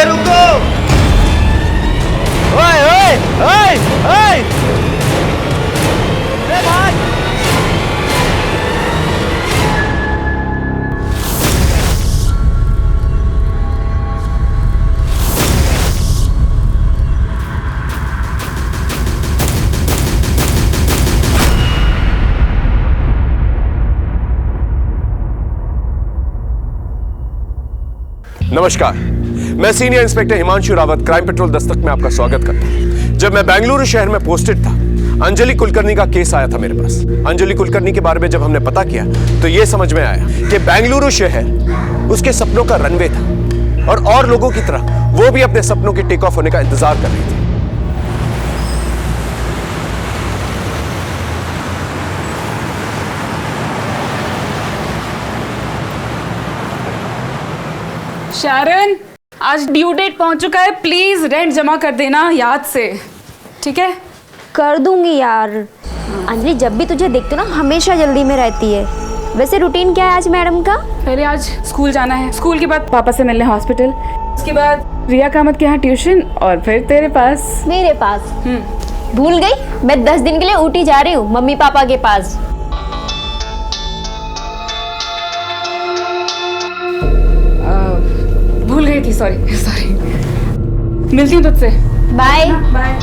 अरे रुको! ओए ओए ओए ओए! अरे भाई! नमस्कार, मैं senior inspector Himanshu Rawat crime petrol Dastak में आपका स्वागत करता हूं। जब मैं बेंगलुरु शहर में पोस्टेड था, अंजलि कुलकर्णी का केस आया था मेरे पास। अंजलि कुलकर्णी के बारे में जब हमने पता किया तो यह समझ में आया कि बेंगलुरु शहर उसके सपनों का रनवे था और लोगों की तरह वो भी अपने सपनों के टेक ऑफ होने का इंतजार कर रही थी। शारन, आज ड्यू डेट पहुंच चुका है, प्लीज रेंट जमा कर देना याद से, ठीक है? कर दूंगी यार। अंजलि जब भी तुझे देखती हूँ ना हमेशा जल्दी में रहती है। वैसे रूटीन क्या है आज मैडम का? पहले आज स्कूल जाना है, स्कूल के बाद पापा से मिलने हॉस्पिटल, उसके बाद रिया कामत के यहाँ ट्यूशन और फिर तेरे पास। मेरे पास? भूल गई, मैं 10 दिन के लिए ऊटी जा रही हूँ मम्मी पापा के पास। भूल गई थी, सॉरी सॉरी। मिलती हूँ तुझसे। Bye bye.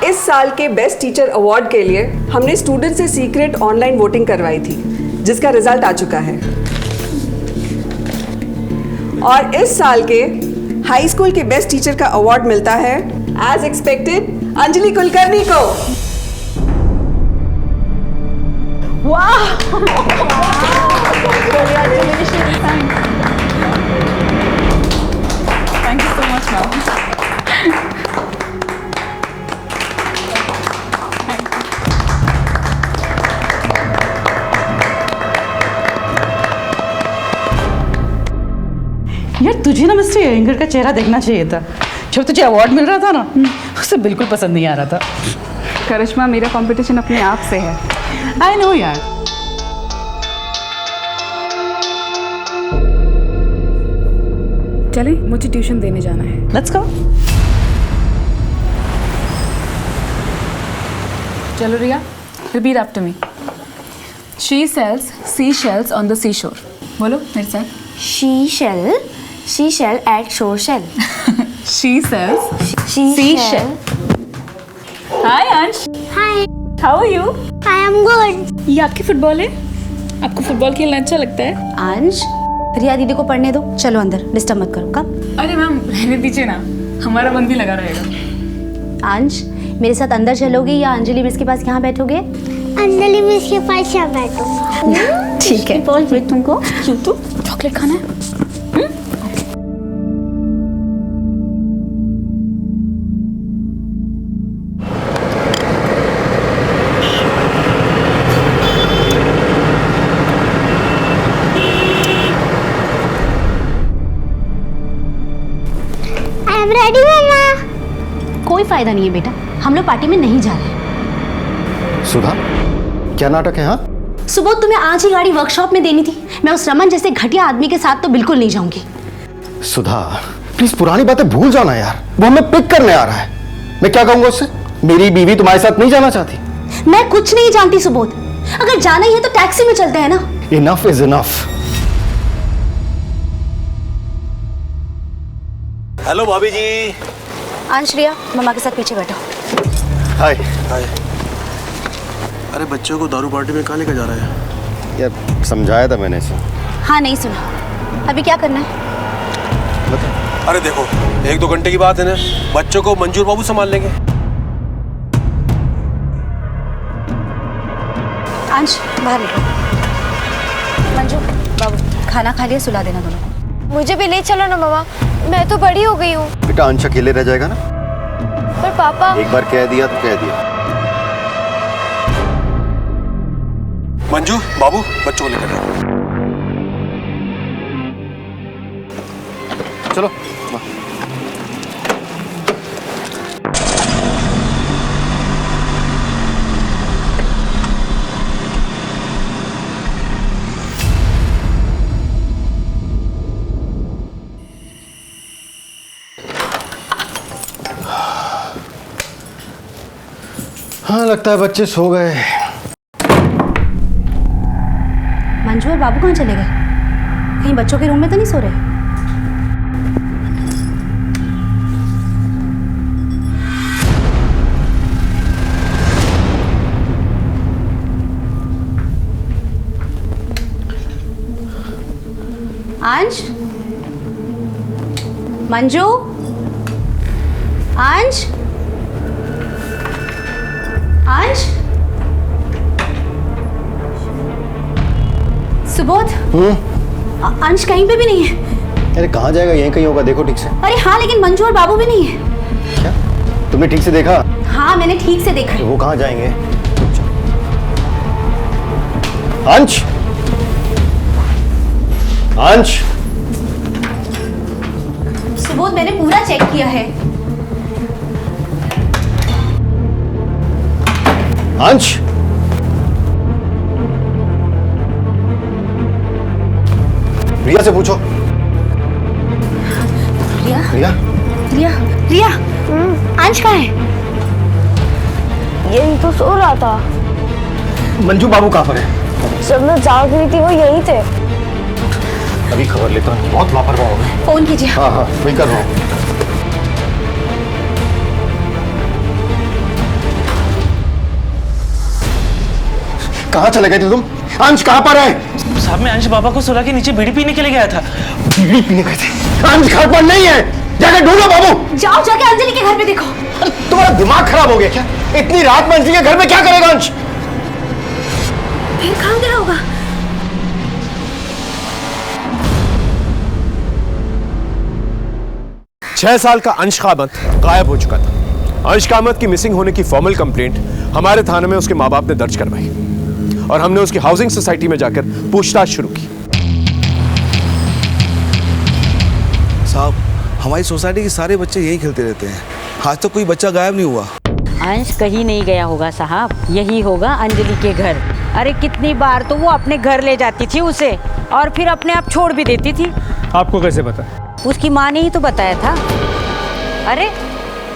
इस साल के बेस्ट टीचर अवार्ड के लिए हमने स्टूडेंट से सीक्रेट ऑनलाइन वोटिंग करवाई थी, जिसका रिजल्ट आ चुका है। और इस साल के हाई स्कूल के बेस्ट टीचर का अवार्ड मिलता है एज एक्सपेक्टेड अंजलि कुलकर्णी को। वाह! Thank you so much ma'am. यार तुझे ना मिस्टर एंगर का चेहरा देखना चाहिए था। जब तुझे अवार्ड मिल रहा था ना, उसे बिल्कुल पसंद नहीं आ रहा था। करिश्मा, मेरा कंपटीशन अपने आप से है। आई नो यार। चले, मुझे ट्यूशन देने जाना है। Let's go. चलो Riya, repeat after me. She sells sea shells on the sea shore. बोलो मेरे साथ। She shall at shore shell. She sells She seashell. Hi अंश। Hi, How are you? I am good. ये आपकी फुटबॉल है? आपको football खेलना अच्छा लगता है? अंश, रिया दीदी को पढ़ने दो, चलो अंदर, डिस्टर्ब मत करो। कब? अरे मैम रहने दीजिए ना, हमारा मन भी लगा रहेगा। अंश, मेरे साथ अंदर चलोगी या अंजलि मिस के पास यहाँ बैठोगे? अंजलि मिस के पास यहाँ बैठूंगा। ठीक है। बोल फिर तुमको तो चॉकलेट खाना है? आई एम रेडी मम्मा। कोई फायदा नहीं है बेटा, हम लोग पार्टी में नहीं जा रहे। सुधा, क्या नाटक है? हाँ, सुबह तुम्हें आज ही गाड़ी वर्कशॉप में देनी थी। मैं उस रमन जैसे घटिया आदमी के साथ तो बिल्कुल नहीं जाऊंगी। सुधा प्लीज पुरानी बातें भूल जाना यार। वो हमें पिक करने आ रहा है। मैं क्या कहूंगा उससे? मेरी बीवी तुम्हारे साथ नहीं जाना चाहती। मैं कुछ नहीं जानती सुबोध, अगर जाना ही है तो टैक्सी में चलते हैं ना। Enough is enough. हेलो भाभी जी। अंश, रिया, मम्मा के साथ पीछे बैठो। हाय। हाय। अरे बच्चों को दारू पार्टी में कहाँ लेकर जा रहा है? यार समझाया था मैंने इसे। हाँ, नहीं सुना। अभी क्या करना है? अरे देखो, 1-2 घंटे की बात है ना, बच्चों को मंजूर बाबू संभाल लेंगे। अंश, बाहर निकलो। मंजू, बाबू खाना खा लिया, सुला देना दोनों को। मुझे भी ले चलो ना मम्मा, मैं तो बड़ी हो गई हूँ। बेटा अंश अकेले रह जाएगा ना। पर पापा। एक बार कह दिया तो कह दिया। मंजू बाबू बच्चों को लेकर जाओ। चलो। हाँ लगता है बच्चे सो गए। मंजू और बाबू कहाँ चले गए? कहीं बच्चों के रूम में तो नहीं सो रहे? अंश, मंजू, अंश, अंश, सुबोध। अंश कहीं पे भी नहीं है। अरे कहाँ जाएगा, यहीं कहीं होगा, देखो ठीक से। अरे हाँ, लेकिन मंजू और बाबू भी नहीं है। क्या तुमने ठीक से देखा? हाँ मैंने ठीक से देखा है। वो कहाँ जाएंगे? अंश, अंश, सुबोध मैंने पूरा चेक किया है। अंश, रिया से पूछो। रिया, रिया, रिया, रिया, अंश कहाँ है? यही तो सो रहा था। मंजू बाबू कहाँ पर है? जब मैं जाग रही थी वो यही थे। अभी खबर लेता हूँ, बहुत लापरवाह हो गए। फोन कीजिए। हाँ हाँ वही कर रहा हूँ। कहाँ चले गए थे तुम? अंश कहाँ पर है? साहब मैं अंश बाबा को सुला के नीचे बीड़ी पीने के लिए गया था। बीड़ी पीने गए थे? अंश घर पर नहीं है, जाकर ढूंढो बाबू। जाओ जाके अंजलि के घर पे देखो। तुम्हारा दिमाग खराब हो गया क्या? इतनी रात में अंजलि के घर में क्या करेगा अंश? फिर कहाँ गया होगा? छह साल का अंश कामत गायब हो चुका था। अंश कामत की मिसिंग होने की फॉर्मल कंप्लेंट हमारे थाने में उसके माँ बाप ने दर्ज करवाई और हमने उसकी हाउसिंग सोसाइटी में जाकर पूछताछ शुरू की। साहब हमारी सोसाइटी के सारे बच्चे यही खेलते रहते हैं, आज तक कोई बच्चा गायब नहीं हुआ। अंश कहीं नहीं गया होगा साहब, यही होगा अंजलि के घर। अरे कितनी बार तो वो अपने घर ले जाती थी उसे और फिर अपने आप छोड़ भी देती थी। आपको कैसे पता? उसकी माँ ने ही तो बताया था। अरे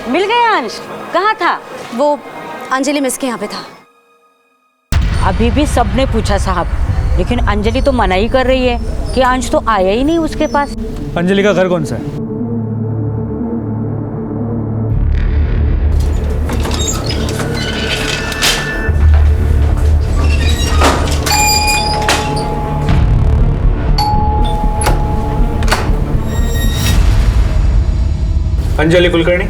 मिल गया अंश, कहाँ था वो अंजलि मिस के यहाँ पे था। अभी भी सबने पूछा साहब, लेकिन अंजलि तो मना ही कर रही है कि अंश तो आया ही नहीं उसके पास। अंजलि का घर कौन सा है? अंजलि कुलकर्णी।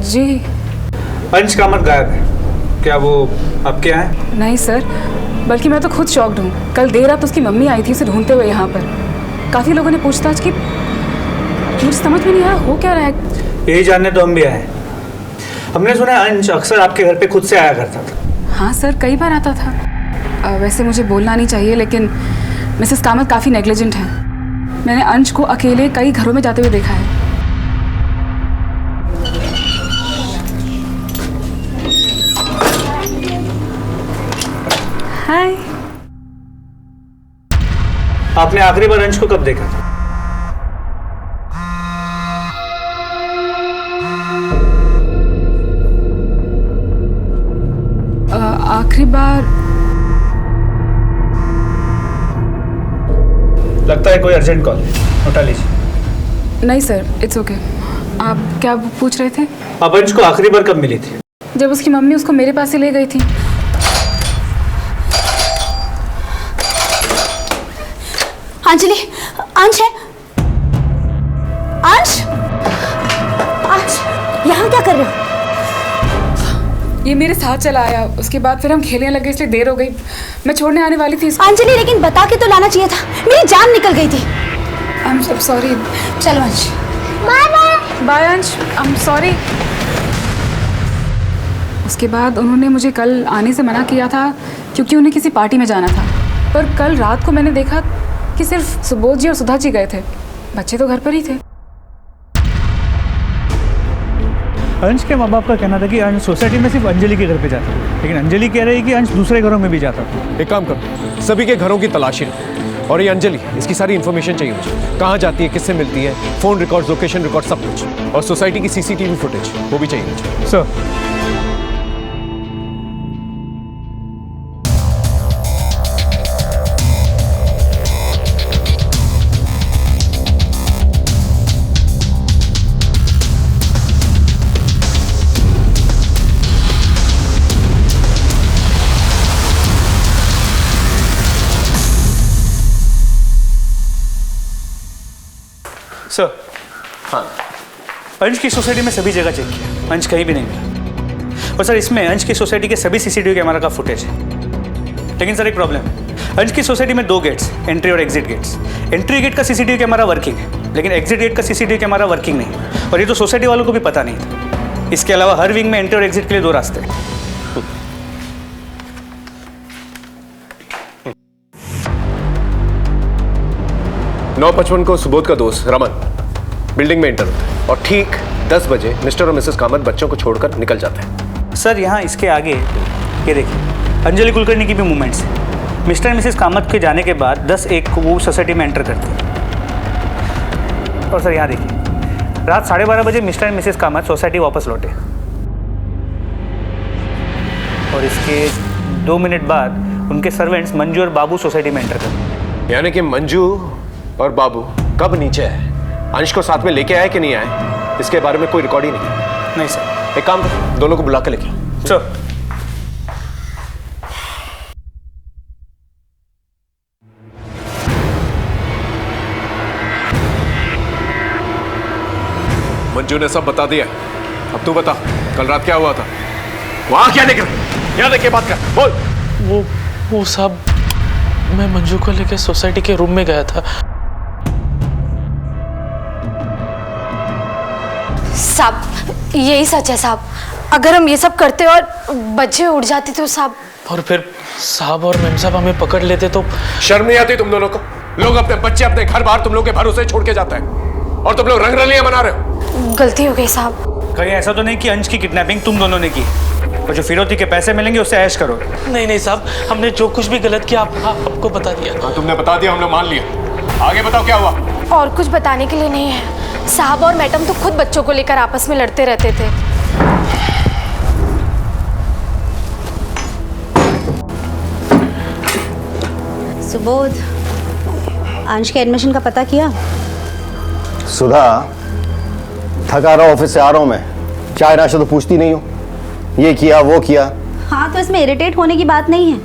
जी। अंश कामत गायब है, क्या वो आपके यहाँ है? नहीं सर, बल्कि मैं तो खुद शॉक्ड हूँ। कल देर रात उसकी मम्मी आई थी उसे ढूंढते हुए यहाँ पर। काफ़ी लोगों ने पूछताछ की, मुझे समझ में नहीं आया हो क्या रहा है। यही जानने तो हम भी आए। हमने सुना है अंश अक्सर आपके घर पे खुद से आया करता था। हाँ सर, कई बार आता था। वैसे मुझे बोलना नहीं चाहिए, लेकिन मिसेस कामत काफ़ी नेग्लिजेंट है। मैंने अंश को अकेले कई घरों में जाते हुए देखा है। हाय। आपने आखिरी बार अंश को कब देखा था? आखिरी बार लगता है कोई अर्जेंट कॉल है, उठा लीजिए। नहीं सर, इट्स ओके। आप क्या पूछ रहे थे? आप अंश को आखिरी बार कब मिली थी? जब उसकी मम्मी उसको मेरे पास से ले गई थी। अंजलि, अंश है। अंश, अंश, यहाँ क्या कर रहे हो? ये मेरे साथ चला आया, उसके बाद फिर हम खेलने लगे, इसलिए देर हो गई। मैं छोड़ने आने वाली थी इसको। अंजलि, लेकिन बता के तो लाना चाहिए था, मेरी जान निकल गई थी। I am sorry. चलो अंश। Bye bye. बाय अंश, आई एम सॉरी। उसके बाद उन्होंने मुझे कल आने से मना किया था क्योंकि उन्हें किसी पार्टी में जाना था। पर कल रात को मैंने देखा कि सिर्फ सुबोध जी और सुधा जी गए थे, बच्चे तो घर पर ही थे। अंश के माँ बाप का कहना था कि अंश सोसाइटी में सिर्फ अंजलि के घर पे जाता था, लेकिन अंजलि कह रही है कि अंश दूसरे घरों में भी जाता था। एक काम करो, सभी के घरों की तलाशी लो और ये अंजलि, इसकी सारी इन्फॉर्मेशन चाहिए मुझे। कहाँ जाती है, किससे मिलती है, फोन रिकॉर्ड, लोकेशन रिकॉर्ड, सब कुछ। और सोसाइटी की सीसीटीवी फुटेज वो भी चाहिए मुझे। सर। हाँ। अंश की सोसाइटी में सभी जगह चेक किया, अंश कहीं भी नहीं मिला। और सर इसमें अंश की सोसाइटी के सभी सीसीटीवी कैमरा का फुटेज है। लेकिन सर एक प्रॉब्लम है, अंश की सोसाइटी में 2 गेट्स, एंट्री और एग्जिट गेट्स। एंट्री गेट का सीसीटीवी कैमरा वर्किंग है, लेकिन एग्जिट गेट का सीसीटीवी कैमरा वर्किंग नहीं है। और ये तो सोसाइटी वालों को भी पता नहीं था। इसके अलावा हर विंग में एंट्री और एग्जिट के लिए 2 रास्ते हैं। 9:55 को सुबोध का दोस्त रमन बिल्डिंग में एंटर होता है और ठीक 10 बजे मिस्टर और मिसेस कामत बच्चों को छोड़कर निकल जाते हैं। सर यहाँ इसके आगे ये देखिए, अंजलि कुलकर्णी की भी मूवमेंट्स है। मिस्टर और मिसेस कामत के जाने के बाद 10:01 को वो सोसाइटी में एंटर करते हैं। और सर यहाँ देखिए, रात 12:30 बजे मिस्टर और मिसेस कामत सोसाइटी वापस लौटे और इसके 2 मिनट बाद उनके सर्वेंट्स मंजू और बाबू सोसाइटी में एंटर करते। यानी कि मंजू और बाबू कब नीचे है, अंश को साथ में लेके आए कि नहीं आए, इसके बारे में कोई रिकॉर्ड ही नहीं सर। एक काम करो, दोनों को बुला के लेके आओ। सर मंजू ने सब बता दिया, अब तू बता कल रात क्या हुआ था, वहां क्या देख रहे, यहाँ देख के बात कर, बोल। वो साहब, मैं मंजू को लेकर सोसाइटी के रूम में गया था। साहब यही सच है साहब, अगर हम ये सब करते और बच्चे उड़ जाते तो साहब। और फिर साहब और मैम साहब हमें पकड़ लेते तो। शर्म नहीं आती तुम दोनों को? लोग अपने बच्चे अपने घर बाहर तुम लोग के भरोसे छोड़ के जाते हैं और तुम लोग रंगरलियां मना रहे हो। गलती हो गई साहब। कहीं ऐसा तो नहीं कि अंश की किडनैपिंग तुम दोनों ने की और जो फिरौती के पैसे मिलेंगे उससे ऐश करो? नहीं साहब, हमने जो कुछ भी गलत किया आपको बता दिया। हाँ, तुमने बता दिया, हमने मान लिया। आगे बताओ क्या हुआ? और कुछ बताने के लिए नहीं है साहब, और मैडम तो खुद बच्चों को लेकर आपस में लड़ते रहते थे। सुबोध, अंश के एडमिशन का पता किया? सुधा, थका रहा ऑफिस से आ रहा हूं मैं, चाय नाश्ता तो पूछती नहीं हो, ये किया वो किया। हाँ तो इसमें इरिटेट होने की बात नहीं है।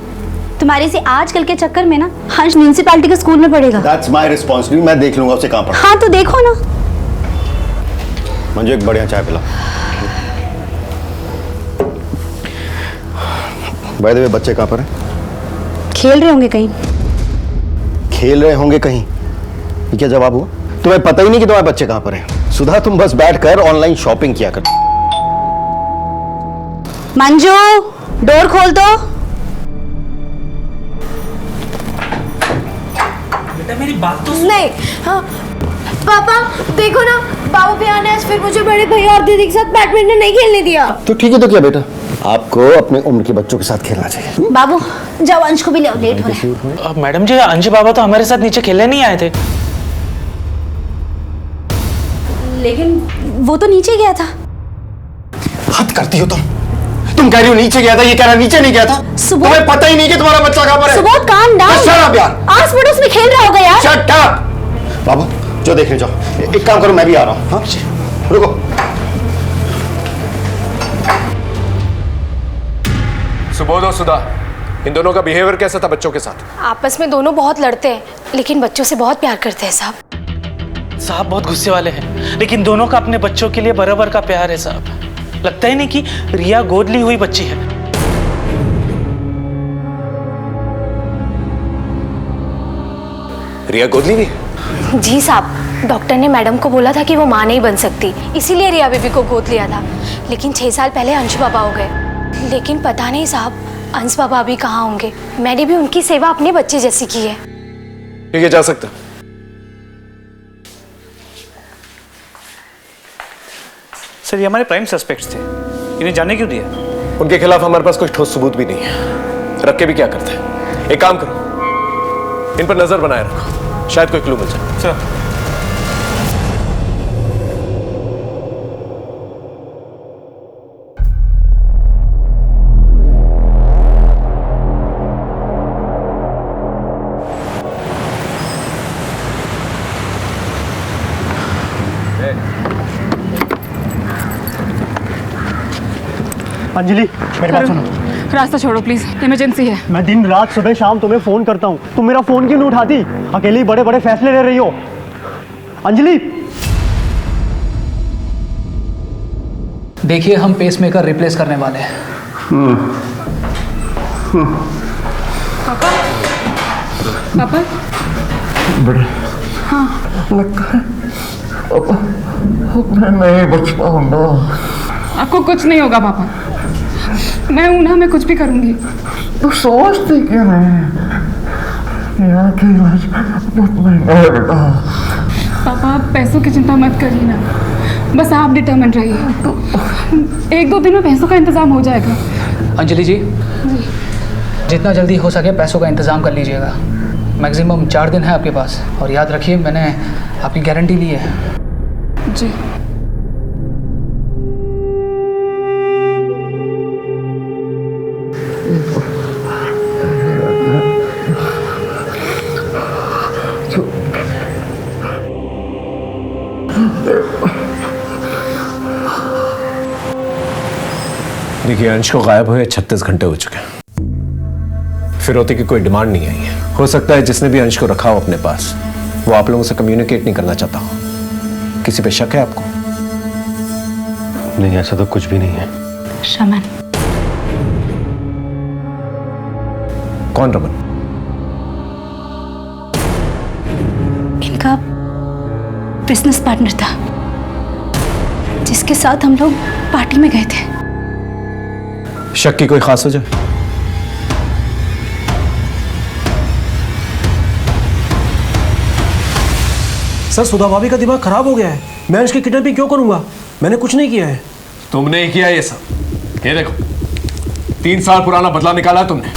तुम्हारे से आजकल के चक्कर में ना हंस म्यूनिसिपैलिटी के स्कूल में पढ़ेगा। That's my responsibility, मैं देख लूंगा उसे कहाँ पढ़ा। हाँ तो देखो ना। मंजू एक बढ़िया चाय पिला। बाय द वे बच्चे कहाँ पर हैं? खेल रहे होंगे कहीं। खेल रहे होंगे कहीं, ये क्या जवाब हुआ? तुम्हें पता ही नहीं कि तुम्हारे बच्चे कहाँ पर हैं। सुधा तुम बस बैठकर ऑनलाइन शॉपिंग किया कर। मंजू डोर खोल दो। बेटा मेरी बात तो नहीं। हाँ पापा देखो ना, बाबू भैया ने आज फिर मुझे बड़े भैया और दीदी के साथ बैडमिंटन नहीं खेलने दिया। तो ठीक है तो क्या बेटा, आपको अपने उम्र के बच्चों के साथ खेलना चाहिए। बाबू जाओ अंश को भी ले आओ, लेट हो रहा है। मैडम जी, अंश बाबा तो हमारे साथ नीचे खेलने नहीं आए थे। लेकिन वो तो नीचे गया था। हद करती हो तुम कह रही हो नीचे गया था, ये कह रहा नीचे नहीं गया था। तुम्हें पता ही नहीं कि तुम्हारा बच्चा कहाँ पर है। Subodh calm down. Shut up यार, आस पड़ोस में खेल रहा होगा यार। Shut up. बाबू जो देखने जाओ, एक काम करो मैं भी आ रहा हूँ। हाँ रुको। सुबोध और सुधा, इन दोनों का बिहेवियर कैसा था बच्चों के साथ? आपस में दोनों बहुत लड़ते हैं, लेकिन बच्चों से बहुत प्यार करते हैं साहब। साहब बहुत गुस्से वाले हैं, लेकिन दोनों का अपने बच्चों के लिए बराबर का प्यार है साहब। लगता ही नहीं कि रिया गोद ली हुई बच्ची है। रिया गोद ली हुई? जी साहब, डॉक्टर ने मैडम को बोला था कि वो माँ नहीं बन सकती, इसीलिए रिया बेबी को गोद लिया था। लेकिन 6 साल पहले अंश बाबा हो गए। लेकिन पता नहीं साहब, अंश बाबा अभी कहाँ होंगे। मैंने भी उनकी सेवा अपने बच्चे जैसी की है। ठीक है, जा सकता। सर ये हमारे प्राइम सस्पेक्ट्स थे, इन्हें जाने क्यों दिया? उनके खिलाफ हमारे पास कोई ठोस सबूत भी नहीं है, रख के भी क्या करते हैं। एक काम करो, इन पर नजर बनाए रखो, शायद कोई क्लू मिल जाए। सर अंजलि मेरी बात सुनो। रास्ता छोड़ो प्लीज, इमरजेंसी है। मैं दिन रात सुबह शाम तुम्हें फोन करता हूँ, तुम मेरा फोन क्यों नहीं उठाती? अकेली बड़े बड़े फैसले ले रही हो अंजलि। देखिए हम पेसमेकर रिप्लेस करने वाले हैं। पापा पापा हाँ मैं नहीं बच पाऊंगा। आपको कुछ नहीं होगा पापा, मैं हूं ना, मैं कुछ भी करूंगी। तो सोचते क्यों नहीं? यहाँ की इलाज बहुत महंगा है बेटा। पापा आप पैसों की चिंता मत करिए ना, बस आप डिटर्मिन्ड रहिए। 1-2 दिन में पैसों का इंतजाम हो जाएगा। अंजलि जी जितना जल्दी हो सके पैसों का इंतज़ाम कर लीजिएगा। मैक्सिमम 4 दिन है आपके पास, और याद रखिए मैंने आपकी गारंटी ली है। जी देखिए अंश को गायब हुए 36 घंटे हो चुके हैं। फिरौती की कोई डिमांड नहीं आई है। हो सकता है जिसने भी अंश को रखा हो अपने पास वो आप लोगों से कम्युनिकेट नहीं करना चाहता हो। किसी पे शक है आपको? नहीं, ऐसा तो कुछ भी नहीं है। शमन। कौन रमन? इनका बिजनेस पार्टनर था जिसके साथ हम लोग पार्टी में गए थे। शक की कोई खास वजह? सर सुधा भाभी का दिमाग खराब हो गया है। मैं इसकी किडनैपिंग क्यों करूंगा? मैंने कुछ नहीं किया है। तुमने ही किया ये सब। ये देखो 3 साल पुराना बदला निकाला तुमने।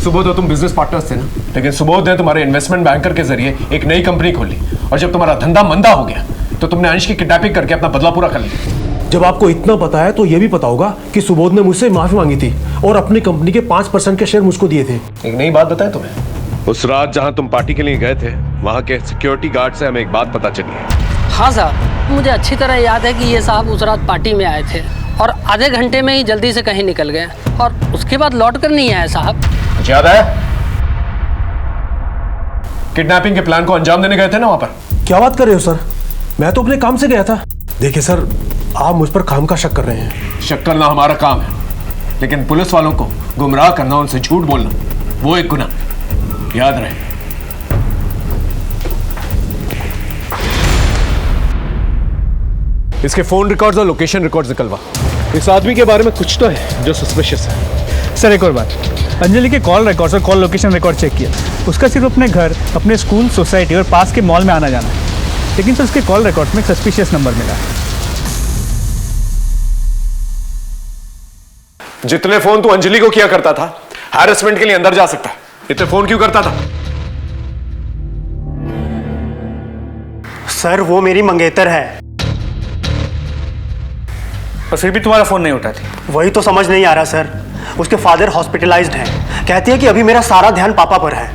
सुबोध तो तुम बिजनेस पार्टनर्स थे ना, लेकिन सुबोध ने तुम्हारे इन्वेस्टमेंट बैंकर के जरिए एक नई कंपनी खोली, और जब तुम्हारा धंधा मंदा हो गया तो तुमने अंश की किडनैपिंग करके अपना बदला पूरा कर लिया। जब आपको इतना पता है तो यह भी पता होगा कि सुबोध ने मुझसे माफी मांगी थी और अपनी कंपनी के 5% के शेयर मुझको दिए थे। एक नई बात बताएं तुम्हें, उस रात जहां तुम पार्टी के लिए गए थे वहां के सिक्योरिटी गार्ड से हमें एक बात पता चली है। हाँ साहब, मुझे अच्छी तरह याद है कि ये साहब उस रात पार्टी में आए थे और आधे घंटे में ही जल्दी से कहीं निकल गए और उसके बाद लौट कर नहीं आए साहब। याद है किडनैपिंग के प्लान को अंजाम देने गए थे ना वहां पर? क्या बात कर रहे हो सर? मैं तो अपने काम से गया था। देखिए सर, आप मुझ पर काम का शक कर रहे हैं। शक करना हमारा काम है, लेकिन पुलिस वालों को गुमराह करना, उनसे झूठ बोलना वो एक गुनाह, याद रहे। इसके फोन रिकॉर्ड्स और लोकेशन रिकॉर्ड्स निकलवा। इस आदमी के बारे में कुछ तो है जो सस्पिशियस है। सर एक और बात, अंजलि के कॉल रिकॉर्ड्स और कॉल लोकेशन रिकॉर्ड चेक किया। उसका सिर्फ अपने घर, अपने स्कूल, सोसाइटी और पास के मॉल में आना जाना है, लेकिन तो उसके कॉल रिकॉर्ड्स में एक सस्पिशियस नंबर मिला है। जितने फोन तू अंजलि को किया करता था हैरेसमेंट के लिए अंदर जा सकता है, इतने फोन क्यों करता था? सर वो मेरी मंगेतर है। और फिर भी तुम्हारा फोन नहीं उठाती? वही तो समझ नहीं आ रहा सर। उसके फादर हॉस्पिटलाइज्ड हैं। कहती है कि अभी मेरा सारा ध्यान पापा पर है।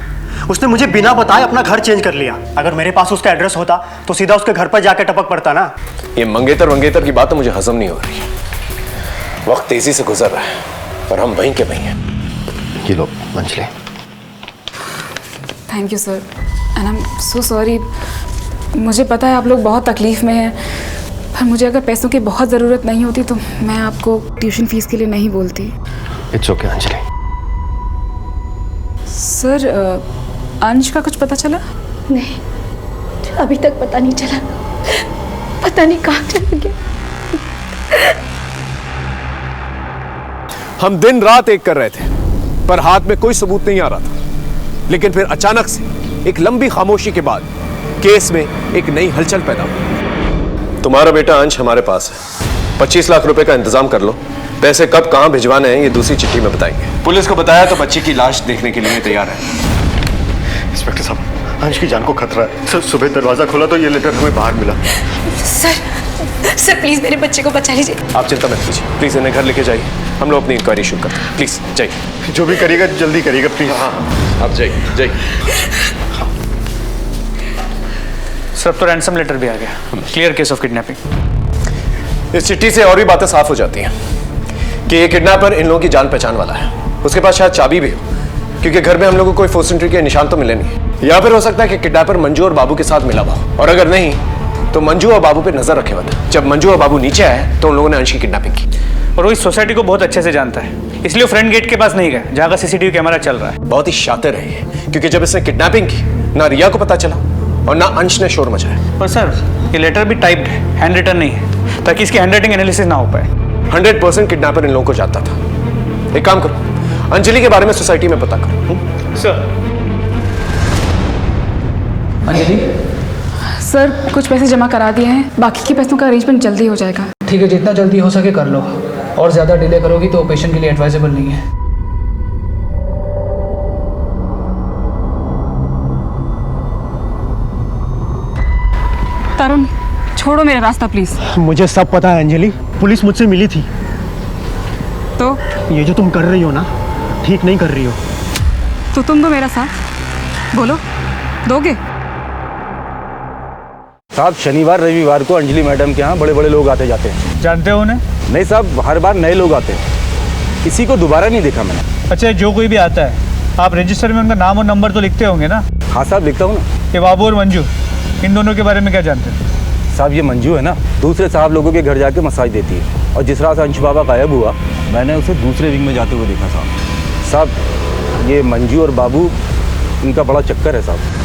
उसने मुझे बिना बताए अपना घर चेंज कर लिया। अगर मेरे पास उसका एड्रेस होता तो सीधा उसके घर पर जाकर टपक पड़ता ना। ये मंगेतर की बात तो मुझे हजम नहीं हो रही है। वक्त तेजी से गुजर रहा है और हम वहीं के वहीं हैं। ये लो Anjali. Thank you sir, and I am so sorry. मुझे पता है आप लोग बहुत तकलीफ में हैं, पर मुझे अगर पैसों की बहुत ज़रूरत नहीं होती तो मैं आपको ट्यूशन फीस के लिए नहीं बोलती। It's okay Anjali. सर अंश का कुछ पता चला? नहीं, अभी तक पता नहीं चला। पता नहीं कहाँ चला गया। हम दिन रात एक कर रहे थे पर हाथ में कोई सबूत नहीं आ रहा था, लेकिन फिर अचानक से एक लंबी खामोशी के बाद केस में एक नई हलचल पैदा हुई। तुम्हारा बेटा अंश हमारे पास है। 25 लाख रुपए का इंतजाम कर लो। पैसे कब कहां भिजवाने हैं ये दूसरी चिट्ठी में बताएंगे। पुलिस को बताया तो बच्ची की लाश देखने के लिए तैयार है। इंस्पेक्टर साहब, अंश की जान को खतरा है। सर सुबह दरवाजा खोला तो ये लेटर हमें बाहर मिला। सर प्लीज मेरे बच्चे को बचा लीजिए। आप चिंता मत कीजिए, प्लीज इन्हें घर लेके जाइए। हम लोग अपनी इंक्वायरी शुरू करते हैं। प्लीज जाइए। जो भी करिएगा जल्दी करिएगा प्लीज। हाँ आप जाइए जाइए। सर तो रैंसम लेटर भी आ गया। Clear case of kidnapping. इस चिट्ठी से और भी बातें साफ हो जाती हैं कि ये किडनैपर इन लोगों की जान पहचान वाला है। उसके पास शायद चाबी भी हो, क्योंकि घर में हम लोगों को कोई फोर्स एंट्री के निशान तो मिले नहीं। या फिर हो सकता है कि किडनैपर मंजू और बाबू के साथ मिला हुआ, और अगर नहीं तो मंजू और बाबू पे नजर रखे हुआ था। जब मंजू और बाबू नीचे आए तो उन लोगों ने अंश की किडनैपिंग की। और वो इस सोसाइटी को बहुत अच्छे से जानता है, इसलिए वो फ्रंट गेट के पास नहीं गया जहाँ का सीसीटीवी कैमरा चल रहा है। बहुत ही शातिर है ये, क्योंकि जब इसने किडनैपिंग की ना रिया को पता चला और ना अंश ने शोर मचाया। पर सर ये लेटर भी टाइप्ड है, हैंड रिटन नहीं है, ताकि इसकी हैंडराइटिंग एनालिसिस ना हो पाए। 100% किडनैपर इन लोगों को जानता था। एक काम करो, अंजलि के बारे में सोसाइटी में पता करो। सर। अंजलि सर कुछ पैसे जमा करा दिए हैं, बाकी के पैसों का अरेंजमेंट जल्दी हो जाएगा। ठीक है, जितना जल्दी हो सके कर लो, और ज़्यादा डिले करोगी तो पेशेंट के लिए एडवाइजेबल नहीं है। तरुण छोड़ो मेरा रास्ता प्लीज। मुझे सब पता है अंजलि, पुलिस मुझसे मिली थी। तो ये जो तुम कर रही हो ना, ठीक नहीं कर रही हो। तो तुम दो मेरा साथ, बोलो दोगे? साहब शनिवार रविवार को अंजलि मैडम के यहाँ बड़े बड़े लोग आते जाते हैं। जानते हो उन्हें? नहीं साहब, हर बार नए लोग आते हैं, किसी को दोबारा नहीं देखा मैंने। अच्छा, जो कोई भी आता है आप रजिस्टर में उनका नाम और नंबर तो लिखते होंगे ना? हाँ साहब लिखता हूँ ना। ये बाबू और मंजू, इन दोनों के बारे में क्या जानते हैं? साहब ये मंजू है ना, दूसरे साहब लोगों के घर जाके मसाज देती है, और जिस रात से अंश बाबा गायब हुआ मैंने उसे दूसरे विंग में जाते हुए देखा साहब। साहब ये मंजू और बाबू, इनका बड़ा चक्कर है साहब।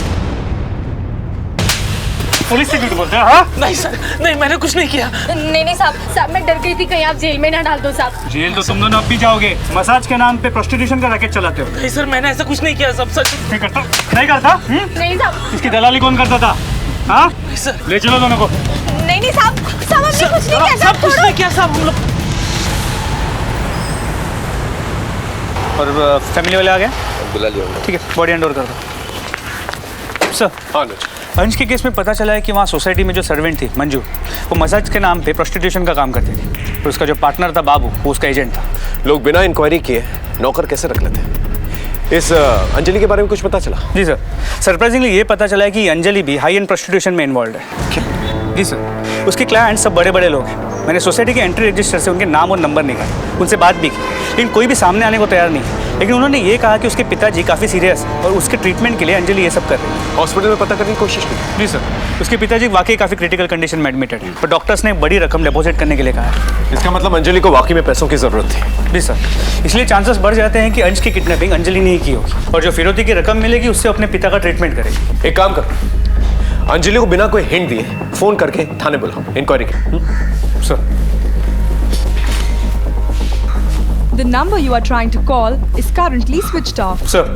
पुलिस से झूठ बोलते हैं? हाँ? नहीं सर, नहीं मैंने कुछ नहीं किया। नहीं साहब, मैं डर गई थी कहीं आप जेल में ना डाल दो साहब। जेल तो तुम दोनों अब भी जाओगे, मसाज के नाम पे प्रोस्टिट्यूशन का रैकेट चलाते हो। नहीं सर, मैंने ऐसा कुछ नहीं किया। सब सच नहीं करता? नहीं करता? नहीं साहब। इसकी दलाली कौन करता था? हाँ सर, ले चलो दोनों को। नहीं साहब, साहब हमने कुछ नहीं किया। साहब कुछ नहीं किया साहब, हम लोग। और फैमिली वाले आ गए? बुला लिया। ठीक है, बॉडी हैंड ओवर कर दो। सर हाँ अंश के केस में पता चला है कि वहाँ सोसाइटी में जो सर्वेंट थी मंजू, वो मसाज के नाम पे प्रोस्टिट्यूशन का काम करती थी, और उसका जो पार्टनर था बाबू, वो उसका एजेंट था। लोग बिना इंक्वायरी किए नौकर कैसे रख लेते हैं? इस अंजलि के बारे में कुछ पता चला? जी सर, सरप्राइजिंगली ये पता चला है कि अंजलि भी हाई एंड प्रोस्टिट्यूशन में इन्वॉल्व है। क्या? जी सर, उसके क्लाइंट सब बड़े बड़े लोग हैं। मैंने सोसाइटी के एंट्री रजिस्टर से उनके नाम और नंबर निकाले, उनसे बात भी की, लेकिन कोई भी सामने आने को तैयार नहीं। लेकिन उन्होंने ये कहा कि उसके पिताजी काफ़ी सीरियस है और उसके ट्रीटमेंट के लिए अंजलि ये सब कर रही है। हॉस्पिटल में पता करने की कोशिश की? जी सर, उसके पिताजी वाकई काफ़ी क्रिटिकल कंडीशन में एडमिटेड है, पर डॉक्टर्स ने बड़ी रकम डिपॉजिट करने के लिए कहा है। इसका मतलब अंजलि को वाकई में पैसों की जरूरत थी? जी सर, इसलिए चांसेस बढ़ जाते हैं कि अंश की किडनैपिंग अंजलि ने ही की होगी, और जो फिरौती की रकम मिलेगी उससे अपने पिता का ट्रीटमेंट करेगी। एक काम कर, अंजलि को बिना कोई हिंट दिए फोन करके थाने बुलाओ, इंक्वायरी की। Sir. The number you are trying to call is currently switched off. Sir,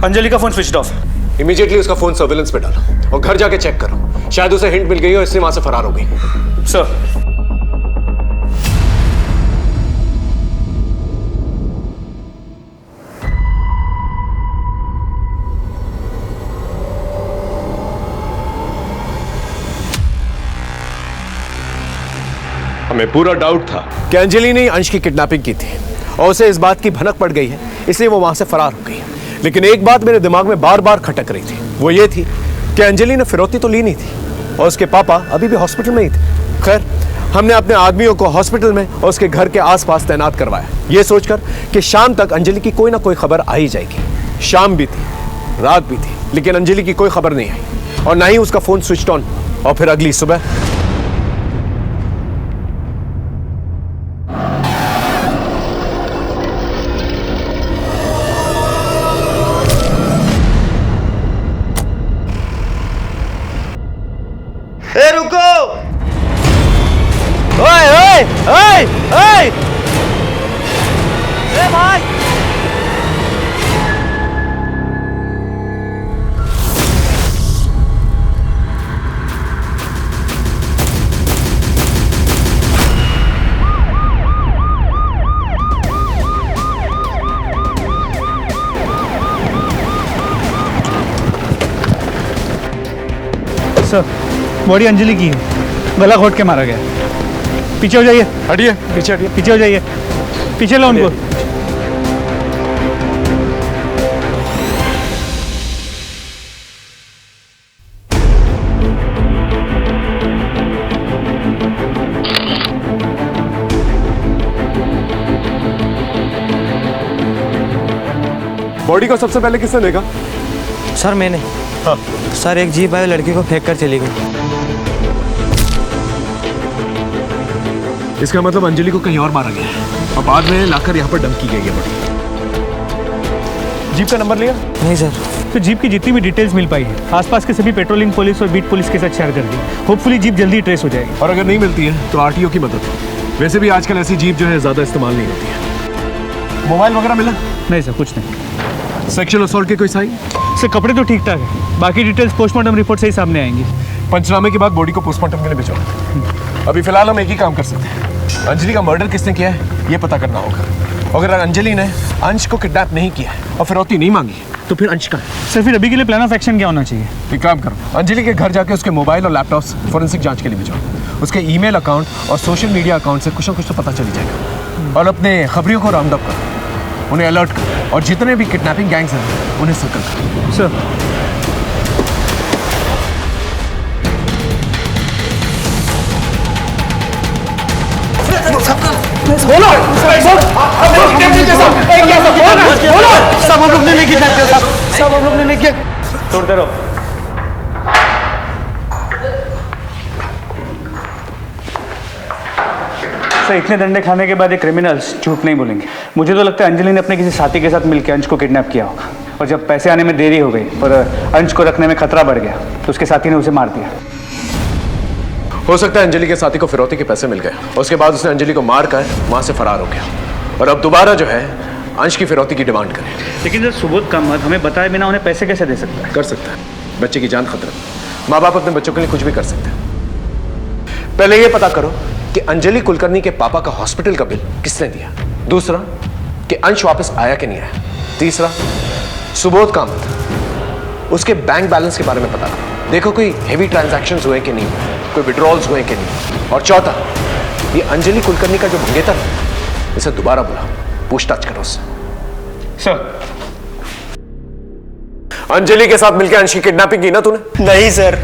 Anjali का फोन स्विच्ड ऑफ। इमीडिएटली उसका फोन सर्विलेंस पे डालो और घर जाके चेक करो, शायद उसे हिंट मिल गई हो इसलिए वहां से फरार हो गई। सर। हमें पूरा डाउट था कि अंजलि ने अंश की किडनैपिंग की थी और उसे इस बात की भनक पड़ गई है, इसलिए वो वहां से फरार हो गई। लेकिन एक बात मेरे दिमाग में बार बार खटक रही थी, वो ये थी कि अंजलि ने फिरौती तो ली नहीं थी और उसके पापा अभी भी हॉस्पिटल में ही थे। खैर, हमने अपने आदमियों को हॉस्पिटल में और उसके घर के आसपास तैनात करवाया, ये सोचकर कि शाम तक अंजलि की कोई ना कोई खबर आ ही जाएगी। शाम भी थी, रात भी थी, लेकिन अंजलि की कोई खबर नहीं आई और ना ही उसका फोन स्विच ऑन। और फिर अगली सुबह रुको! ओए ओए ओए ओए! ए भाई! सर, बॉडी अंजलि की है, गला घोट के मारा गया। पीछे हो जाइए। हटिए, पीछे हटिए, पीछे हो जाइए, पीछे लो उनको। बॉडी को सबसे पहले किसने देखा? सर मैंने। हाँ। सर एक जीप आई लड़की को फेंक कर चली गई। इसका मतलब अंजलि को कहीं और मारा गया है और बाद में लाकर यहाँ पर डंप की गई है बॉडी। जीप का नंबर लिया? नहीं सर। तो जीप की जितनी भी डिटेल्स मिल पाई है आसपास के सभी पेट्रोलिंग पुलिस और बीट पुलिस के साथ शेयर कर दी। होपफुली जीप जल्दी ट्रेस हो जाएगी। और अगर नहीं मिलती है तो आरटीओ की मदद लो। वैसे भी आजकल ऐसी जीप जो है ज़्यादा इस्तेमाल नहीं होती है। मोबाइल वगैरह मिला? नहीं सर, कुछ नहीं। सेक्सुअल असॉल्ट के कोई साइन? सर कपड़े तो ठीक ठाक है, बाकी डिटेल्स पोस्टमार्टम रिपोर्ट से ही सामने आएंगी। पंचनामे के बाद बॉडी को पोस्टमार्टम के लिए भिजवाओ। अभी फिलहाल हम एक ही काम कर सकते हैं, अंजलि का मर्डर किसने किया है ये पता करना होगा। अगर अंजलि ने अंश को किडनैप नहीं किया और फिरौती नहीं मांगी तो फिर अंश का है। सर फिर अभी के लिए प्लान ऑफ एक्शन क्या होना चाहिए? एक काम करो, अंजलि के घर जाके उसके मोबाइल और लैपटॉप्स फोरेंसिक जांच के लिए भिजवाओ। उसके ईमेल अकाउंट और सोशल मीडिया अकाउंट से कुछ ना कुछ तो पता चल जाएगा। और अपने खबरियों को राउंड अप करो, उन्हें अलर्ट करो और जितने भी किडनैपिंग गैंग्स हैं उन्हें सर्कल करो। सर सब हम लोग ने लेके जाते हैं, सब हम लोग ने लेके छोड़ते रहो। सर इतने डंडे खाने के बाद ये क्रिमिनल्स झूठ नहीं बोलेंगे। मुझे तो लगता है अंजलि ने अपने किसी साथी के साथ मिलकर अंश को किडनैप किया होगा और जब पैसे आने में देरी हो गई और अंश को रखने में खतरा बढ़ गया तो उसके साथी ने उसे मार दिया। हो सकता है अंजलि के साथी को फिरौती के पैसे मिल गए, उसके बाद उसने अंजलि को मार कर वहां से फरार हो गया और अब दोबारा जो है अंश की फिरौती की डिमांड करे। लेकिन सर सुबोध का मत हमें बताए बिना उन्हें पैसे कैसे दे सकता है? कर सकता है, बच्चे की जान खतरा। माँ बाप अपने बच्चों के लिए कुछ भी कर सकते हैं। पहले ये पता करो कि अंजलि कुलकर्णी के पापा का हॉस्पिटल का बिल किसने दिया। दूसरा कि अंश वापस आया कि नहीं आया। तीसरा सुबोध कामत, उसके बैंक बैलेंस के बारे में पता करो, देखो कोई हेवी ट्रांजैक्शंस हुए कि नहीं हुए, कोई विड्रॉल्स हुए कि नहीं। और चौथा, ये अंजलि कुलकर्णी का जो मंगेतर है इसे दोबारा बुलाओ, पूछताछ करो उससे। सर अंजलि के साथ मिलकर अंश की किडनैपिंग की ना तूने? नहीं सर,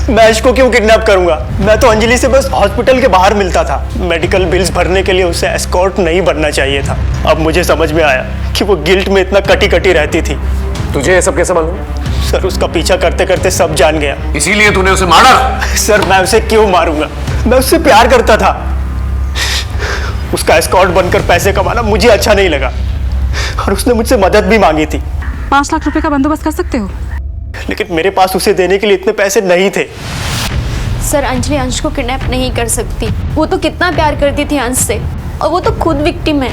मैं अंश को क्यों किडनैप करूंगा? मैं तो अंजलि से बस हॉस्पिटल के बाहर मिलता था। मेडिकल बिल्स भरने के लिए उसे एस्कॉर्ट नहीं बनना चाहिए था। अब मुझे समझ में आया कि वो गिल्ट में इतना कटी कटी रहती थी। तुझे ये सब कैसे मालूम? सर उसका पीछा करते करते सब जान गया। इसीलिए तूने उसे मारा? सर मैं उसे क्यों मारूंगा? मैं उससे प्यार करता था। उसका एस्कॉर्ट बनकर पैसे कमाना मुझे अच्छा नहीं लगा और उसने मुझसे मदद भी मांगी थी। 5 लाख रुपए का बंदोबस्त कर सकते हो? लेकिन मेरे पास उसे देने के लिए इतने पैसे नहीं थे। सर अंजलि अंश को किडनैप नहीं कर सकती। वो तो कितना प्यार करती थी अंश से और वो तो खुद विक्टिम है।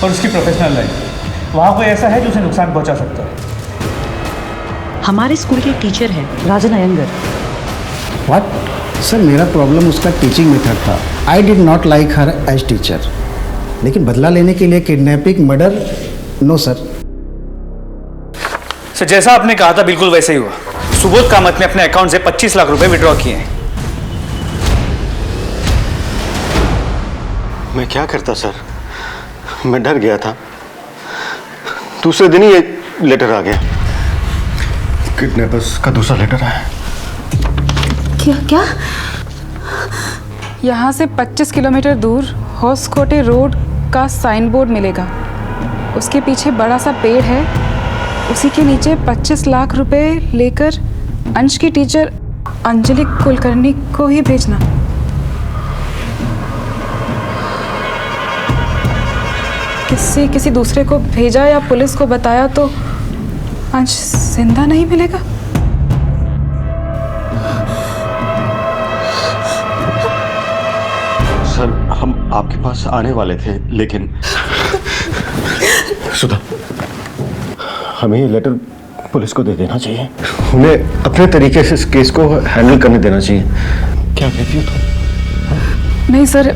और उसकी प्रोफेशनल लाइफ, वहाँ कोई ऐसा है जो उसे नुकसान पहुँचा सकता है। हमारे स्कूल के टीचर हैं राजन अयंगर। व्हाट? सर मेरा प्रॉब्लम उसका टीचिंग मेथड था। I did not like her as teacher. लेकिन बदला लेने के लिए kidnapping, murder, no sir. Sir जैसा आपने कहा था बिल्कुल वैसे ही हुआ। सुबोध कामत ने अपने अकाउंट से 25 लाख रुपए विड्रॉ किए हैं। मैं क्या करता सर, मैं डर गया था। दूसरे दिन ही एक लेटर आ गया। किडनैपर्स का दूसरा लेटर आया। क्या? यहाँ से 25 किलोमीटर दूर होसकोटे रोड का साइन बोर्ड मिलेगा। उसके पीछे बड़ा सा पेड़ है, उसी के नीचे 25 लाख रुपए लेकर अंश की टीचर अंजलि कुलकर्णी को ही भेजना। किसी दूसरे को भेजा या पुलिस को बताया तो अंश जिंदा नहीं मिलेगा। सर हम आपके पास आने वाले थे लेकिन सुधा, हमें ये लेटर पुलिस को दे देना चाहिए। उन्हें अपने तरीके से इस केस को हैंडल करने देना चाहिए। क्या कहती हो तुम? नहीं सर,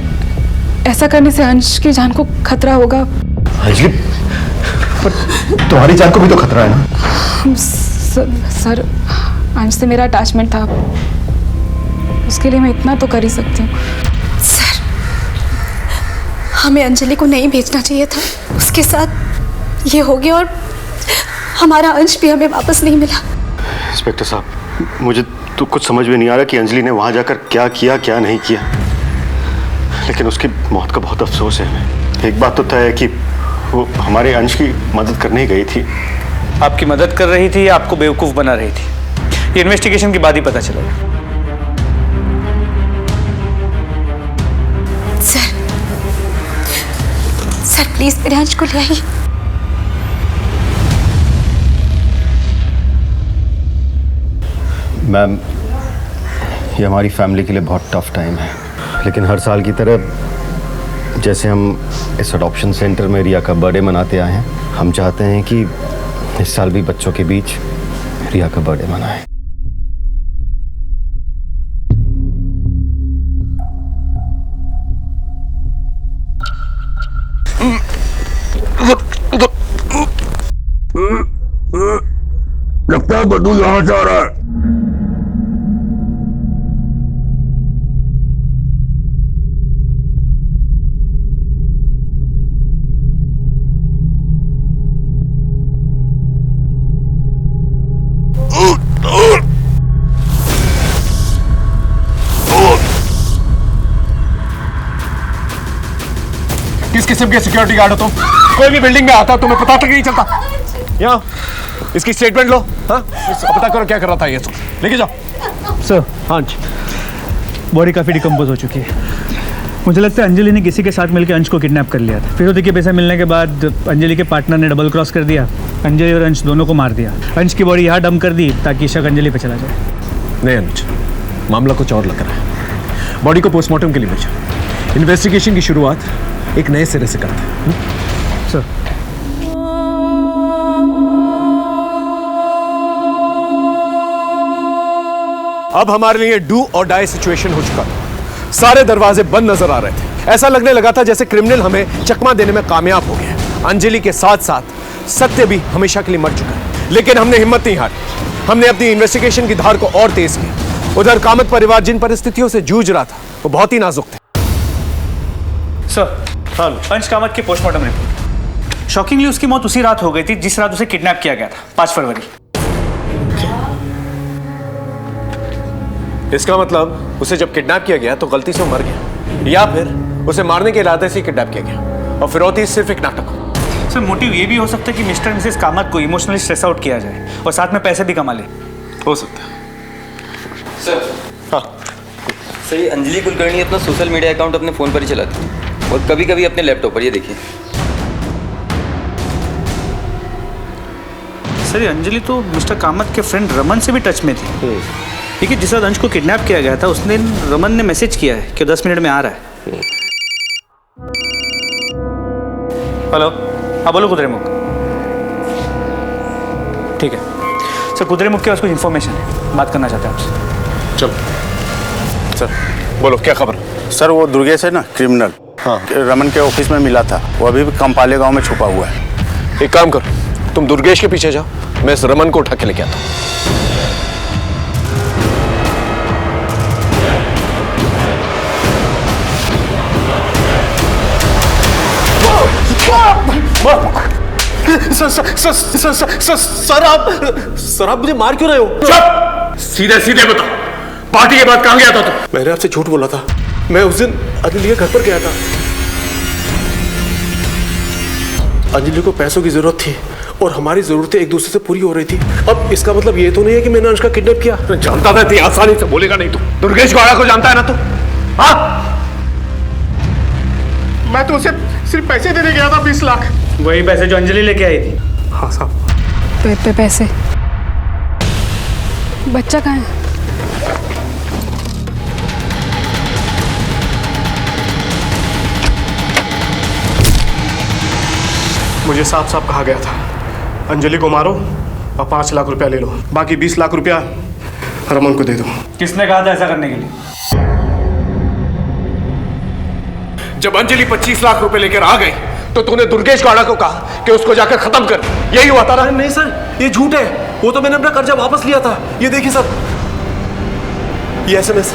ऐसा करने से अंश की जान को खतरा होगा। अंजलि, पर तुम्हारी जान को भी तो खतरा है ना? सर अंश से मेरा अटैचमेंट था, उसके लिए मैं इतना तो कर ही सकती हूँ। सर हमें अंजलि को नहीं भेजना चाहिए था। उसके साथ ये हो गया और हमारा अंश भी हमें वापस नहीं मिला। इंस्पेक्टर साहब, मुझे तो कुछ समझ में नहीं आ रहा कि अंजलि ने वहां जाकर क्या किया क्या नहीं किया, लेकिन उसकी मौत का बहुत अफसोस है हमें। एक बात तो तय है कि वो हमारे अंश की मदद करने गई थी। आपकी मदद कर रही थी या आपको बेवकूफ़ बना रही थी, ये इन्वेस्टिगेशन के बाद ही पता चलेगा। सर सर प्लीज मेरे अंश को ले आइए। मैम, ये हमारी फैमिली के लिए बहुत टफ टाइम है, लेकिन हर साल की तरह जैसे हम इस अडॉप्शन सेंटर में रिया का बर्थडे मनाते आए हैं, हम चाहते हैं कि इस साल भी बच्चों के बीच रिया का बर्थडे मनाएं। लगता है बड्डू यहाँ से आ रहा है। किस किस्म के सिक्योरिटी गार्ड हो तुम? कोई भी बिल्डिंग में आता तुम्हें पता तक नहीं चलता। यहाँ इसकी स्टेटमेंट लो। हाँ, पता करो क्या कर रहा था ये। लेके जाओ। सर, हाँ जी, बॉडी काफ़ी डिकम्पोज हो चुकी है। मुझे लगता है अंजलि ने किसी के साथ मिलकर अंश को किडनैप कर लिया था। फिर के पैसे मिलने के बाद अंजलि के पार्टनर ने डबल क्रॉस कर दिया, अंजलि और अंश दोनों को मार दिया। अंश की बॉडी यहाँ डंप कर दी ताकि शक अंजलि पे चला जाए। नहीं अनुज, मामला कुछ और लग रहा है। बॉडी को पोस्टमार्टम के लिए भेजा। इन्वेस्टिगेशन की शुरुआत एक नए सिरे से करते हैं। सर, अब हमारे लिए डू और डाई सिचुएशन हो चुका था। सारे दरवाजे बंद नजर आ रहे थे। ऐसा लगने लगा था जैसे क्रिमिनल हमें चकमा देने में कामयाब हो गया। अंजलि के साथ साथ सत्य भी हमेशा के लिए मर चुका है, लेकिन हमने हिम्मत नहीं हारी। हमने अपनी इन्वेस्टिगेशन की धार को और तेज की। उधर कामत परिवार जिन परिस्थितियों से जूझ रहा था वो बहुत ही नाजुक थे। सर, अंश कामत की पोस्टमार्टम रिपोर्ट। शॉकिंगली उसकी मौत उसी रात हो गई थी जिस रात उसे किडनैप किया गया था, 5 फरवरी। इसका मतलब उसे जब किडनैप किया गया तो गलती से वो मर गया, या फिर उसे मारने के इरादे से किडनैप किया गया और फिरौती सिर्फ एक नाटक हो। सर, मोटिव ये भी हो सकता है कि मिस्टर मिसेस कामत को इमोशनली स्ट्रेस आउट किया जाए और साथ में पैसे भी कमा ले। हो सकता है। सर, हाँ सर, ये अंजलि कुलकर्णी अपना सोशल मीडिया अकाउंट अपने फ़ोन पर ही चलाती है और कभी कभी अपने लैपटॉप पर। ये देखिए सर, ये अंजलि तो मिस्टर कामत के फ्रेंड रमन से भी टच में थी। देखिए, जिस रात अंश को किडनैप किया गया था उस दिन रमन ने मैसेज किया है कि 10 मिनट में आ रहा है। हेलो, हाँ बोलो कुद्रेमुख। ठीक है सर, कुद्रेमुख के पास कुछ इन्फॉर्मेशन है, बात करना चाहते हैं आपसे। चलो सर, बोलो क्या खबर? सर, वो दुर्गेश है ना, क्रिमिनल, हाँ, रमन के ऑफिस में मिला था। वो अभी भी कंपाले गांव में छुपा हुआ है। एक काम करो, तुम दुर्गेश के पीछे जाओ, मैं इस रमन को उठा के लेके आता हूँ। सर आप मुझे मार क्यों रहे हो? चुप! सीधे सीधे बताओ, पार्टी के बाद कहां गया था तुम? मैंने आपसे झूठ बोला था। मैं उस दिन अंजलि के घर पर गया था। अंजलि को पैसों की जरूरत थी और हमारी जरूरतें एक दूसरे से पूरी हो रही थी। अब इसका मतलब ये तो नहीं है कि मैंने अंश का किडनैप किया। जानता था, इतनी आसानी से बोलेगा नहीं तू। दुर्गेश गौड़ा को जानता है ना तू? हाँ, मैं तो उसे सिर्फ पैसे देने गया था, 20 लाख। वही पैसे जो अंजलि लेके आई थी। हाँ साहब। पैसे? बच्चा कहाँ है? मुझे साफ साफ कहा गया था, अंजलि को मारो और 5 लाख रुपया ले लो, बाकी 20 लाख रुपया रमन को दे दो। किसने कहा था ऐसा करने के लिए? जब अंजलि 25 लाख रुपए लेकर आ गई तो तूने दुर्गेश गौड़ा को कहा कि उसको जाकर खत्म कर। यही हुआ था ना? नहीं सर, ये झूठ है। वो तो मैंने अपना कर्जा वापस लिया था। ये देखिए सर, ये SMS।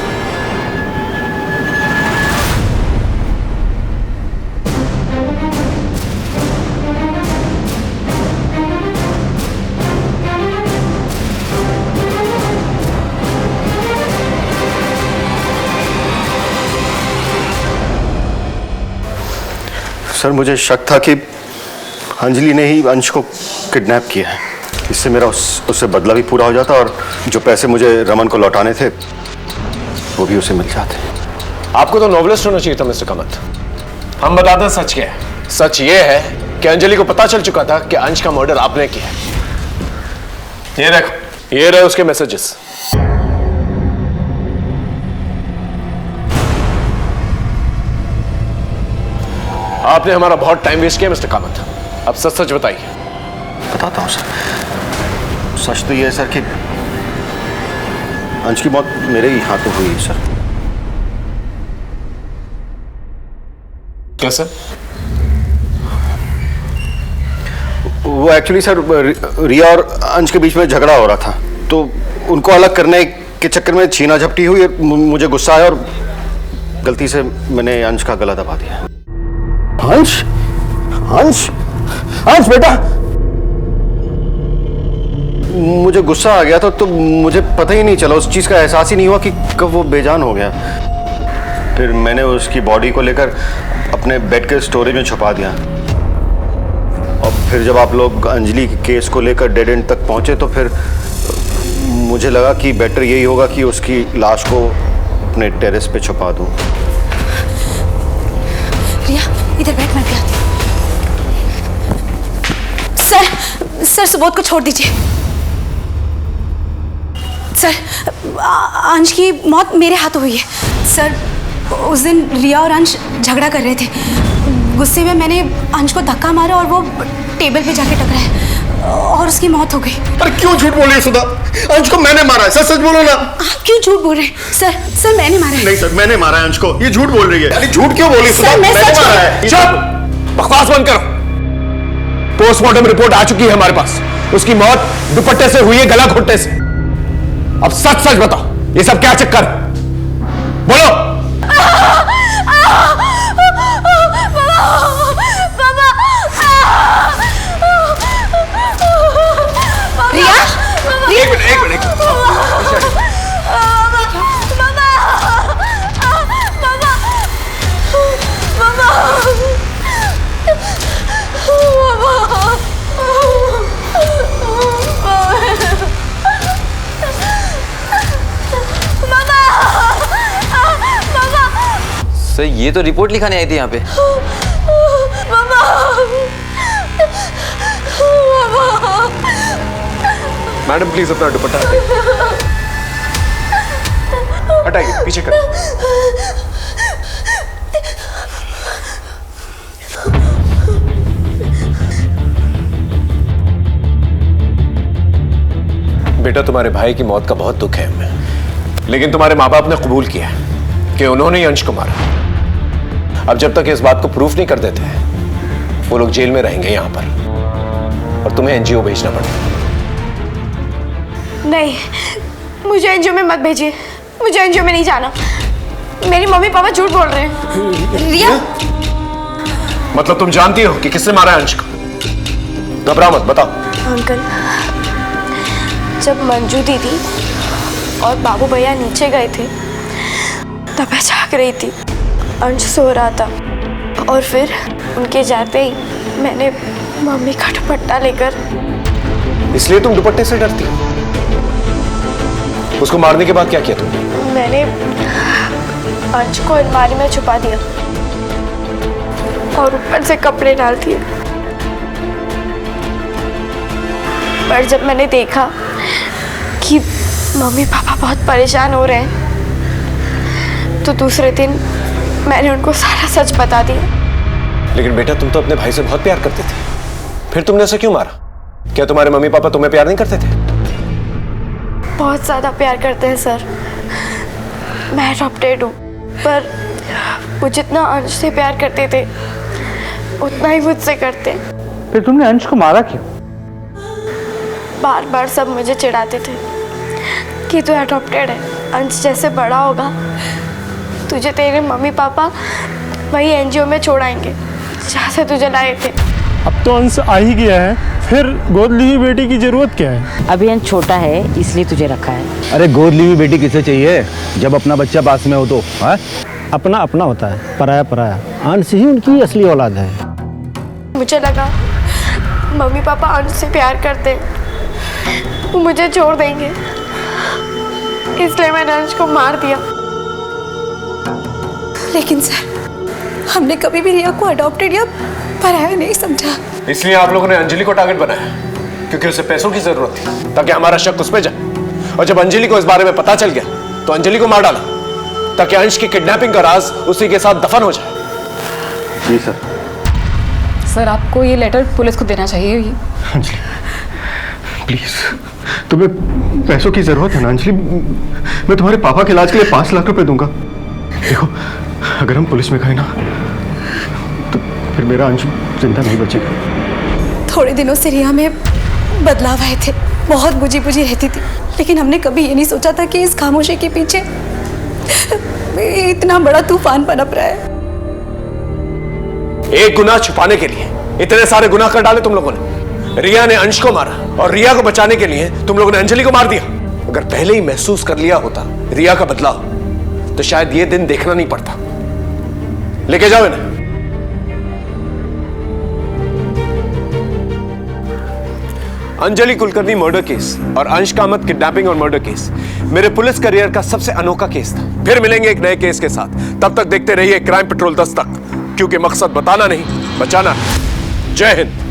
सर, मुझे शक था कि अंजलि ने ही अंश को किडनैप किया है। इससे मेरा उससे बदला भी पूरा हो जाता और जो पैसे मुझे रमन को लौटाने थे वो भी उसे मिल जाते। आपको तो नॉवलिस्ट होना चाहिए था मिस्टर कामत। हम बताते हैं सच क्या है। सच ये है कि अंजलि को पता चल चुका था कि अंश का मर्डर आपने किया। ये देखो, ये रहे उसके मैसेजेस। आपने हमारा बहुत टाइम वेस्ट किया मिस्टर कामत। अब सच सच बताइए। बताता हूँ सर। सच तो ये है सर कि अंश की मौत मेरे ही हाथों हुई है सर। कैसे? वो एक्चुअली सर रिया और अंश के बीच में झगड़ा हो रहा था, तो उनको अलग करने के चक्कर में छीना झपटी हुई और मुझे गुस्सा आया और गलती से मैंने अंश का गला दबा दिया। अंश, अंश, अंश बेटा, मुझे गुस्सा आ गया था तो मुझे पता ही नहीं चला, उस चीज का एहसास ही नहीं हुआ कि कब वो बेजान हो गया। फिर मैंने उसकी बॉडी को लेकर अपने बेड के स्टोरेज में छुपा दिया और फिर जब आप लोग अंजलि के केस को लेकर डेड एंड तक पहुंचे तो फिर मुझे लगा कि बेटर यही होगा कि उसकी लाश को अपने टेरेस पे छुपा दूं। रिया इधर बैठ, मैं भी आती हूँ। सर सुबोध को छोड़ दीजिए। सर अंश की मौत मेरे हाथों हुई है। सर उस दिन रिया और अंश झगड़ा कर रहे थे, गुस्से में मैंने अंश को धक्का मारा और वो टेबल पे जाके टकराया और उसकी मौत हो गई। अरे क्यों झूठ बोल रही है सुधा? अंश को मैंने मारा है, सच सच बोलो ना। आप क्यों झूठ बोल रहे हैं? सर मैंने मारा है। नहीं सर, मैंने मारा है अंश को। ये झूठ बोल रही है। अरे झूठ क्यों बोली सुधा? मैंने मारा है। चुप! बकवास बंद करो। पोस्टमार्टम रिपोर्ट आ चुकी है हमारे पास। उसकी मौत दुपट्टे से हुई है, गला घोटने से। अब सच सच बताओ, ये सब क्या चक्कर? बोलो। एक मिनट सर ये तो रिपोर्ट लिखाने आई थी यहाँ पे। मैडम प्लीज अपना दुपट्टा हटाइए, पीछे कर। बेटा तुम्हारे भाई की मौत का बहुत दुख है हमें, लेकिन तुम्हारे माँ बाप ने कबूल किया कि उन्होंने ही अंश को मारा। अब जब तक इस बात को प्रूफ नहीं कर देते वो लोग जेल में रहेंगे यहां पर और तुम्हें एनजीओ भेजना पड़ेगा। नहीं, मुझे एनजीओ में मत भेजिए। मुझे एनजीओ में नहीं जाना। मेरी मम्मी पापा झूठ बोल रहे हैं। रिया, मतलब तुम जानती हो कि किसने मारा है अंश को? घबराओ मत, बताओ। अंकल, जब मंजू दीदी और बाबू भैया नीचे गए थे तब मैं जाग रही थी, अंश सो रहा था और फिर उनके जाते ही मैंने मम्मी का दुपट्टा लेकर। इसलिए तुम दुपट्टे से डरती हो? उसको मारने के बाद क्या किया तुमने? मैंने अंश को अलमारी में छुपा दिया और ऊपर से कपड़े डाल दिए। पर जब मैंने देखा कि मम्मी पापा बहुत परेशान हो रहे हैं तो दूसरे दिन मैंने उनको सारा सच बता दिया। लेकिन बेटा तुम तो अपने भाई से बहुत प्यार करते थे, फिर तुमने उसे क्यों मारा? क्या तुम्हारे मम्मी पापा तुम्हें प्यार नहीं करते थे? बहुत ज़्यादा प्यार करते हैं सर। मैं अडॉप्टेड हूँ, पर वो जितना अंश से प्यार करते थे उतना ही मुझसे करते। फिर तुमने अंश को मारा क्यों? बार बार सब मुझे चिढ़ाते थे कि तू अडॉप्टेड है, अंश जैसे बड़ा होगा तुझे तेरे मम्मी पापा वही एनजीओ में छोड़ाएंगे जहाँ से तुझे लाए थे। अब तो अंश आ ही गया है, फिर गोद ली हुई बेटी की जरूरत क्या है? अभी अंश छोटा है इसलिए तुझे रखा है। अरे गोद ली हुई बेटी किसे चाहिए जब अपना बच्चा पास में हो तो? अपना अपना होता है, पराया पराया। अंश ही उनकी असली औलाद है। मुझे लगा मम्मी पापा अंश से प्यार करते, वो मुझे छोड़ देंगे, इसलिए मैंने अंश को मार दिया। लेकिन सर हमने कभी भी रिया को अडॉप्टेड या पराया नहीं समझा। इसलिए आप लोगों ने अंजलि को टारगेट बनाया, क्योंकि उसे पैसों की जरूरत थी, ताकि हमारा शक उस पर जाए। और जब अंजलि को इस बारे में पता चल गया तो अंजलि को मार डाला, ताकि अंश की किडनैपिंग का राज उसी के साथ दफन हो जाए। जी सर। सर आपको ये लेटर पुलिस को देना चाहिए। अंजलि प्लीज, तुम्हें पैसों की जरूरत है ना अंजलि? मैं तुम्हारे पापा के इलाज के लिए 5 लाख रुपए दूंगा। देखो, अगर हम पुलिस में गए ना तो फिर मेरा अंश जिंदा नहीं बचेगा। थोड़े दिनों से रिया में बदलाव आए थे, बहुत बुझी बुझी रहती थी, लेकिन हमने कभी ये नहीं सोचा था कि इस खामोशी के पीछे इतना बड़ा तूफान पनप रहा है। एक गुनाह छुपाने के लिए इतने सारे गुनाह कर डाले तुम लोगों ने। रिया ने अंश को मारा और रिया को बचाने के लिए तुम लोगों ने अंजलि को मार दिया। अगर पहले ही महसूस कर लिया होता रिया का बदलाव, तो शायद ये दिन देखना नहीं पड़ता। लेके जाओ इन्हें। अंजलि कुलकर्णी मर्डर केस और अंश कामत किडनैपिंग और मर्डर केस मेरे पुलिस करियर का सबसे अनोखा केस था। फिर मिलेंगे एक नए केस के साथ। तब तक देखते रहिए क्राइम पेट्रोल दस्तक, क्योंकि मकसद बताना नहीं, बचाना है। जय हिंद।